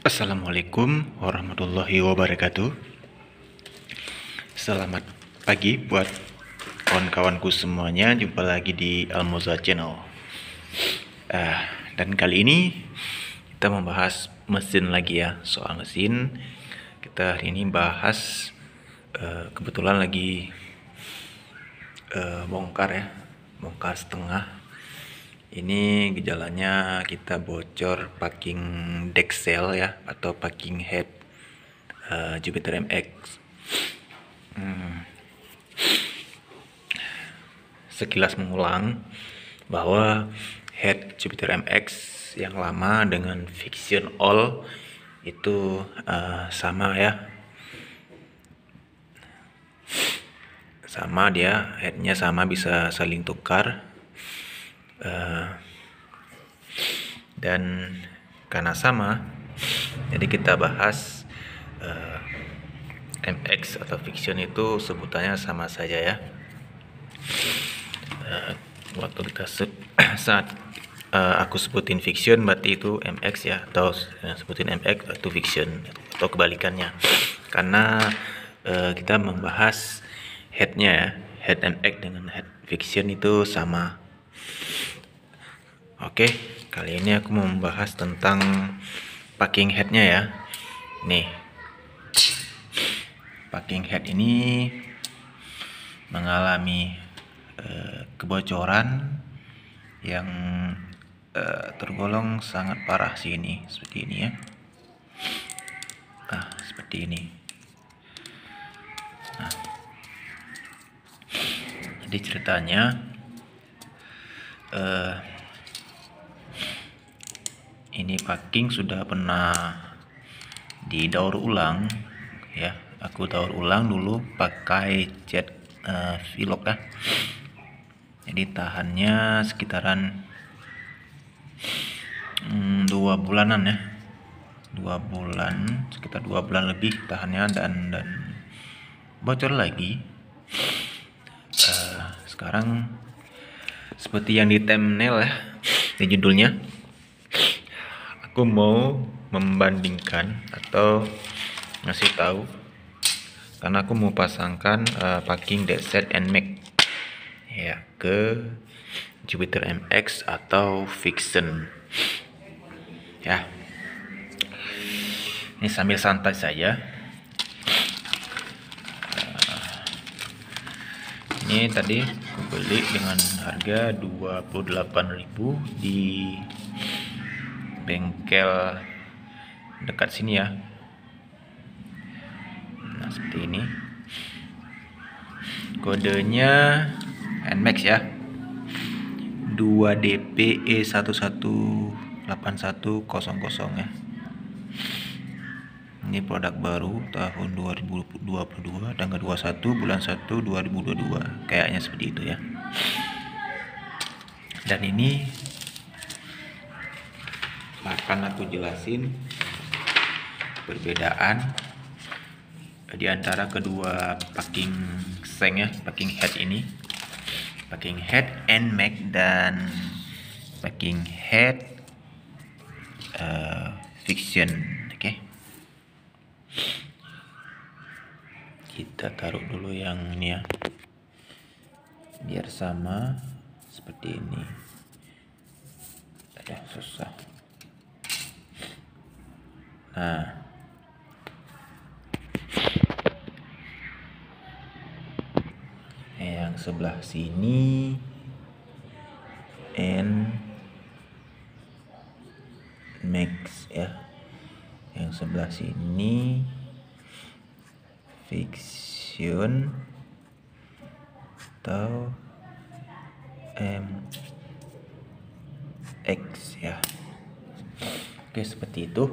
Assalamualaikum warahmatullahi wabarakatuh. Selamat pagi buat kawan-kawanku semuanya. Jumpa lagi di Almoza Channel. Dan kali ini kita membahas mesin lagi ya, soal mesin. Kita hari ini bahas kebetulan lagi bongkar ya, bongkar setengah. Ini gejalanya kita bocor packing decksel ya, atau packing head Jupiter MX. Sekilas mengulang bahwa head Jupiter MX yang lama dengan Fiction All itu sama ya, sama dia headnya sama, bisa saling tukar. Dan karena sama, jadi kita bahas MX atau Fiction itu sebutannya sama saja ya. Waktu kita saat aku sebutin Fiction berarti itu MX ya, atau sebutin MX itu Fiction, atau kebalikannya, karena kita membahas headnya ya, head MX dengan head Fiction itu sama. Oke, kali ini aku mau membahas tentang packing headnya ya. Nih, packing head ini mengalami kebocoran yang tergolong sangat parah sih ini, seperti ini ya. Seperti ini. Jadi ceritanya ini packing sudah pernah didaur ulang ya. Aku daur ulang dulu pakai cat Velok ya. Jadi tahannya sekitaran 2 bulanan ya, 2 bulan, sekitar 2 bulan lebih tahannya, dan bocor lagi. Sekarang seperti yang di thumbnail ya, di judulnya, aku mau membandingkan atau ngasih tahu, karena aku mau pasangkan packing deckset NMAX ya ke Jupiter MX atau Fiction ya. Ini sambil santai saja. Ini tadi aku beli dengan harga 28.000 di bengkel dekat sini ya. Nah, seperti ini. Kodenya NMAX ya. 2DPE118100 ya. Ini produk baru tahun 2022, tanggal 21 bulan 1 2022. Kayaknya seperti itu ya. Dan ini akan aku jelasin perbedaan di antara kedua packing seng ya, packing head ini, packing head NMAX dan packing head Fiction. Oke. Kita taruh dulu yang ini ya, biar sama seperti ini. Susah. Nah, yang sebelah sini NMAX ya, yang sebelah sini Fiction atau MX ya. Oke, seperti itu.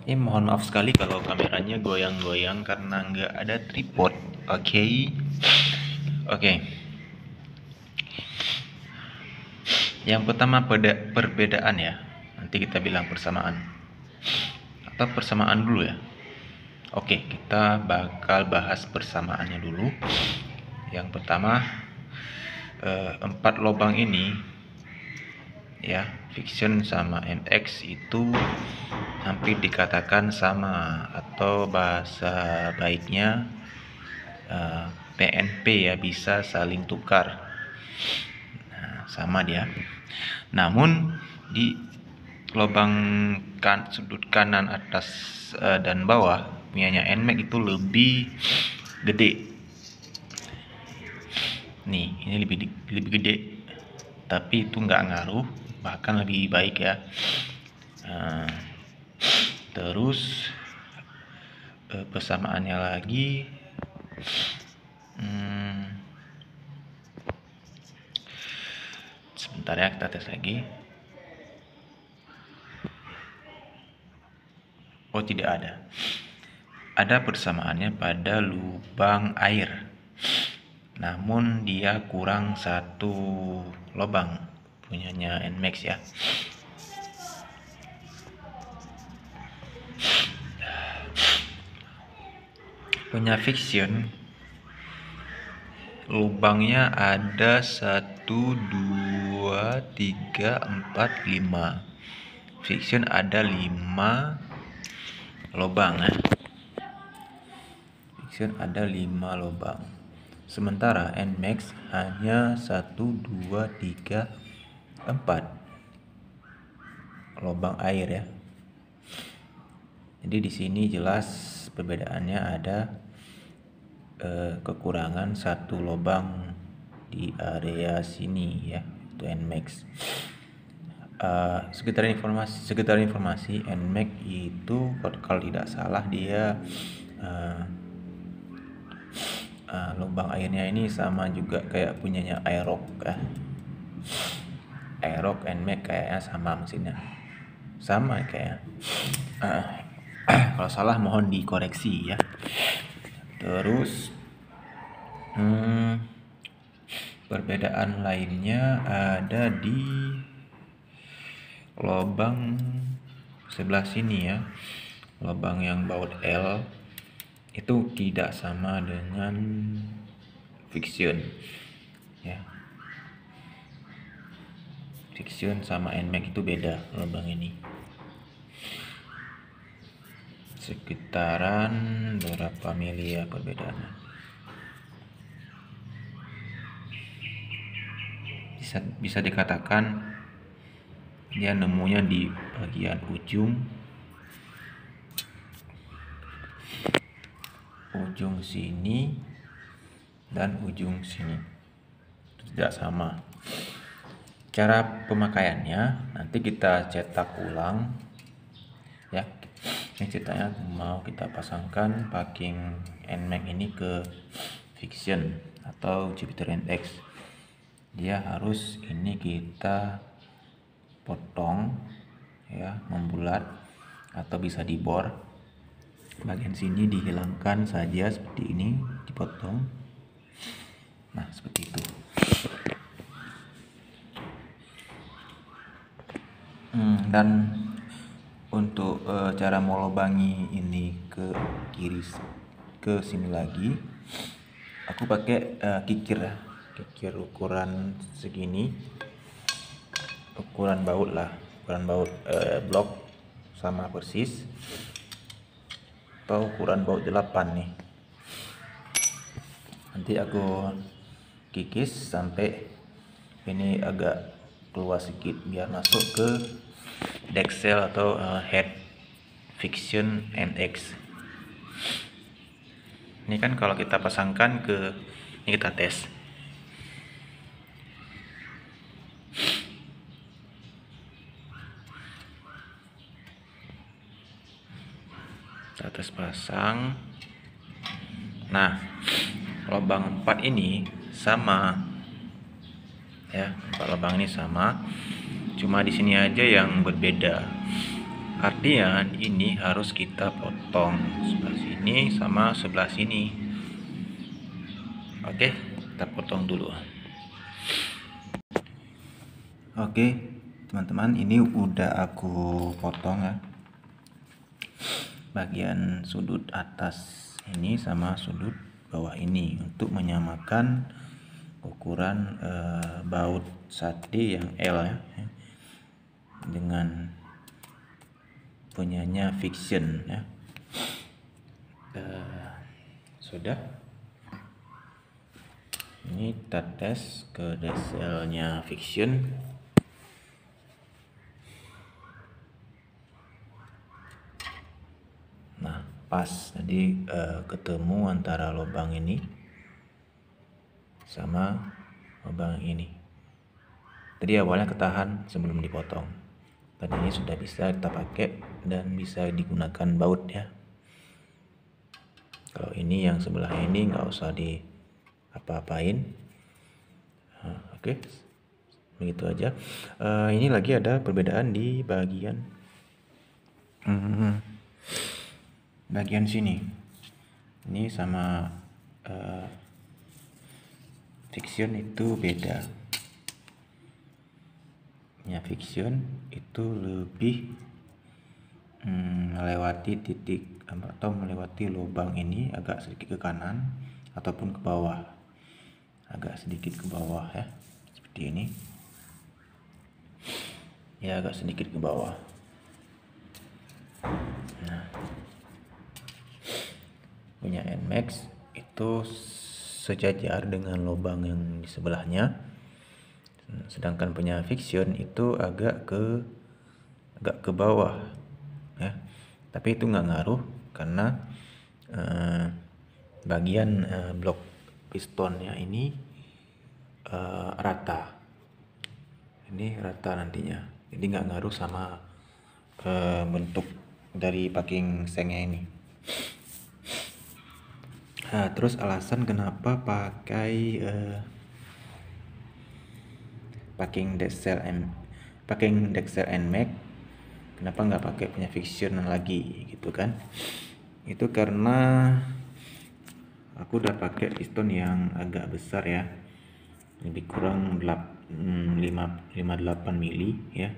Ini mohon maaf sekali kalau kameranya goyang-goyang karena nggak ada tripod. Oke. Yang pertama perbedaan ya. Nanti kita bilang persamaan. Atau persamaan dulu ya. Oke, kita bakal bahas persamaannya dulu. Yang pertama, 4 lubang ini ya, fiction sama MX itu hampir dikatakan sama, atau bahasa baiknya PNP ya, bisa saling tukar. Nah, sama dia. Namun di lubang sudut kanan atas dan bawah punyanya NMAX itu lebih gede. Nih, ini lebih gede, tapi itu nggak ngaruh, bahkan lebih baik ya. Terus persamaannya lagi, sebentar ya, kita tes lagi. Oh, tidak ada. Ada persamaannya pada lubang air, namun dia kurang satu lubang punyanya NMAX ya. Punya fiction lubangnya ada 1, 2, 3, 4, 5. Fiction ada 5 lubang ya. Fiction ada 5 lubang. Sementara NMAX hanya 1, 2, 3, 4 lubang air ya. Jadi di sini jelas perbedaannya ada kekurangan satu lubang di area sini ya, itu NMAX. Sekitar informasi NMAX itu kalau tidak salah dia lubang airnya ini sama juga kayak punyanya Aerox ya. Aerox NMAX kayaknya sama mesinnya, sama kayak. Kalau salah mohon dikoreksi ya. Terus perbedaan lainnya ada di lubang sebelah sini ya. Lubang yang baut L itu tidak sama dengan fiction ya. Fiction sama NMAX itu beda lubang ini. Sekitaran berapa mili ya perbedaannya. Bisa dikatakan dia nemunya di bagian ujung sini dan ujung sini, tidak sama. Cara pemakaiannya nanti kita cetak ulang ya. Ini cetaknya mau kita pasangkan packing NMAX ini ke fiction atau Jupiter NX. Dia harus ini kita potong ya, membulat atau bisa dibor. Bagian sini dihilangkan saja seperti ini, dipotong. Nah, seperti itu. Dan untuk cara melubangi ini ke kiri ke sini lagi, aku pakai kikir ya. Kikir ukuran segini, ukuran baut lah, ukuran baut blok sama persis, atau ukuran baut 8 nih. Nanti aku kikis sampai ini agak keluar sedikit biar masuk ke decksel atau head fiction NX. Ini kan kalau kita pasangkan ke ini, kita tes. Kita tes pasang. Nah, lubang 4 ini sama ya, 4 lubang ini sama, cuma di sini aja yang berbeda. Artinya ini harus kita potong sebelah sini sama sebelah sini. Oke, kita potong dulu. Oke teman-teman, ini udah aku potong ya, bagian sudut atas ini sama sudut bawah ini untuk menyamakan ukuran baut sate yang L ya. dengan punyanya Fiction ya. Sudah, ini kita tes ke dieselnya Fiction. Nah, pas tadi ketemu antara lubang ini sama lubang ini. Tadi awalnya ketahan sebelum dipotong. Dan ini sudah bisa kita pakai dan bisa digunakan baut ya. Kalau ini yang sebelah ini nggak usah di apa-apain. Oke, begitu aja. Ini lagi ada perbedaan di bagian sini. Ini sama Fiction itu beda. Ya, Fiction itu lebih melewati titik atau melewati lubang ini agak sedikit ke kanan ataupun ke bawah, agak sedikit ke bawah ya, seperti ini ya, agak sedikit ke bawah. Nah, punya NMAX itu sejajar dengan lubang yang di sebelahnya, sedangkan punya Fiction itu agak ke bawah ya. Tapi itu nggak ngaruh karena bagian blok pistonnya ini rata. Ini rata nantinya, jadi nggak ngaruh sama bentuk dari packing sengnya ini. Nah, terus alasan kenapa pakai packing Dexel NMAX, kenapa nggak pakai punya Fiction lagi gitu kan? Itu karena aku udah pakai piston yang agak besar ya, lebih kurang 58 mili ya.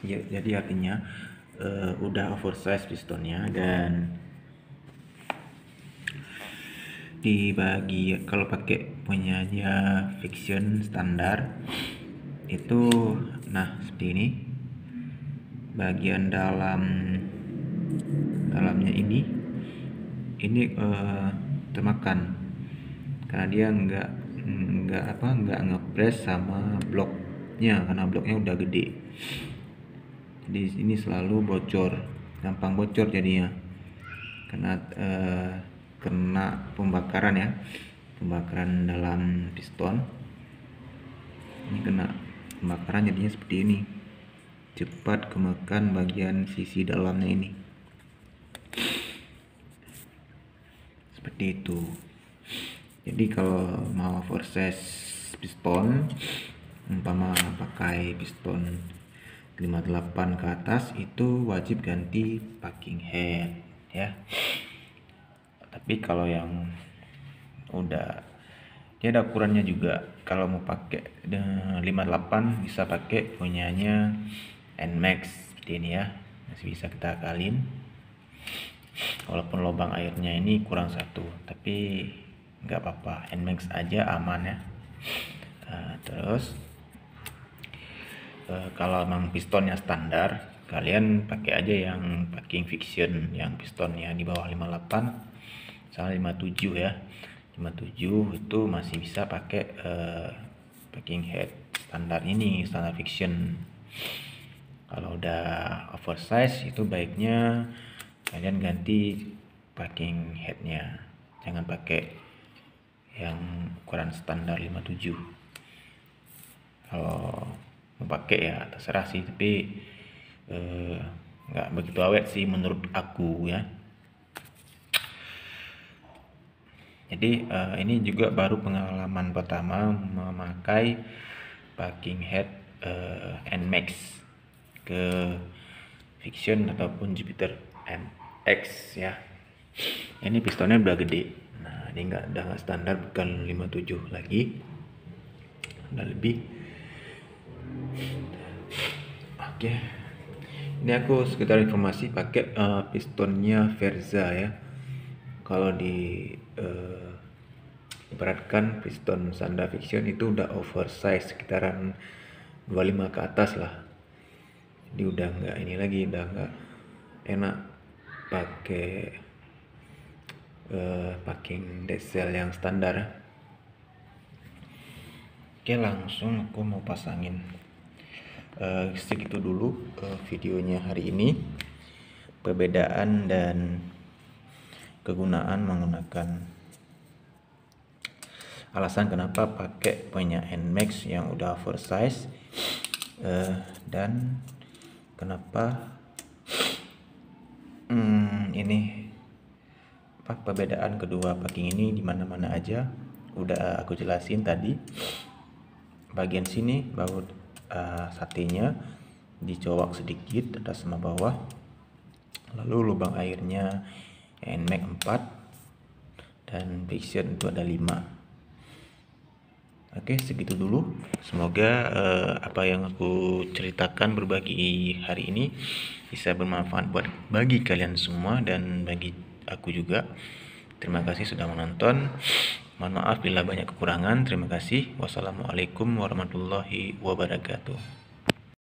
Jadi artinya udah oversize pistonnya, dan kalau pakai punyanya Fiction standar itu, nah seperti ini, bagian dalamnya ini termakan karena dia nggak ngepres sama bloknya, karena bloknya udah gede. Jadi ini selalu bocor, gampang bocor jadinya karena kena pembakaran ya, pembakaran dalam piston. Ini kena pembakaran jadinya seperti ini, cepat kemakan bagian sisi dalamnya ini, seperti itu. Jadi kalau mau oversize piston, umpama pakai piston 58 ke atas, itu wajib ganti packing head ya. Tapi kalau yang udah, dia ada ukurannya juga. Kalau mau pakai 58 bisa pakai punyanya NMAX seperti ini ya, masih bisa kita akalin. Walaupun lubang airnya ini kurang satu, tapi nggak apa-apa, NMAX aja aman ya. Terus kalau emang pistonnya standar, kalian pakai aja yang packing Fiction yang pistonnya di bawah 58, misalnya 57 ya. 57 itu masih bisa pakai packing head standar ini, standar Fiction. Kalau udah oversize itu baiknya kalian ganti packing headnya, jangan pakai yang ukuran standar 57. Kalau mau pakai ya terserah sih, tapi nggak begitu awet sih menurut aku ya. Jadi ini juga baru pengalaman pertama memakai packing head NMAX ke Fiction ataupun Jupiter MX ya. Ini pistonnya udah gede. Nah, ini udah nggak standar, bukan 57 lagi, udah lebih. Oke, ini aku sekedar informasi pakai pistonnya Verza ya. Kalau di ibaratkan piston standar Fiction itu udah oversize sekitaran 25 ke atas lah. Jadi udah nggak ini lagi, udah nggak enak pakai packing dead cell yang standar. Oke, langsung aku mau pasangin. Segitu dulu videonya hari ini, perbedaan dan kegunaan menggunakan, alasan kenapa pakai punya NMAX yang udah oversize, dan kenapa ini perbedaan kedua packing ini di mana-mana aja udah aku jelasin tadi. Bagian sini baut satenya dicowok sedikit atas sama bawah, lalu lubang airnya NMAX 4 dan Vixion itu ada 5. Oke, segitu dulu. Semoga apa yang aku ceritakan berbagi hari ini bisa bermanfaat bagi kalian semua dan bagi aku juga. Terima kasih sudah menonton. Mohon maaf bila banyak kekurangan. Terima kasih. Wassalamualaikum warahmatullahi wabarakatuh.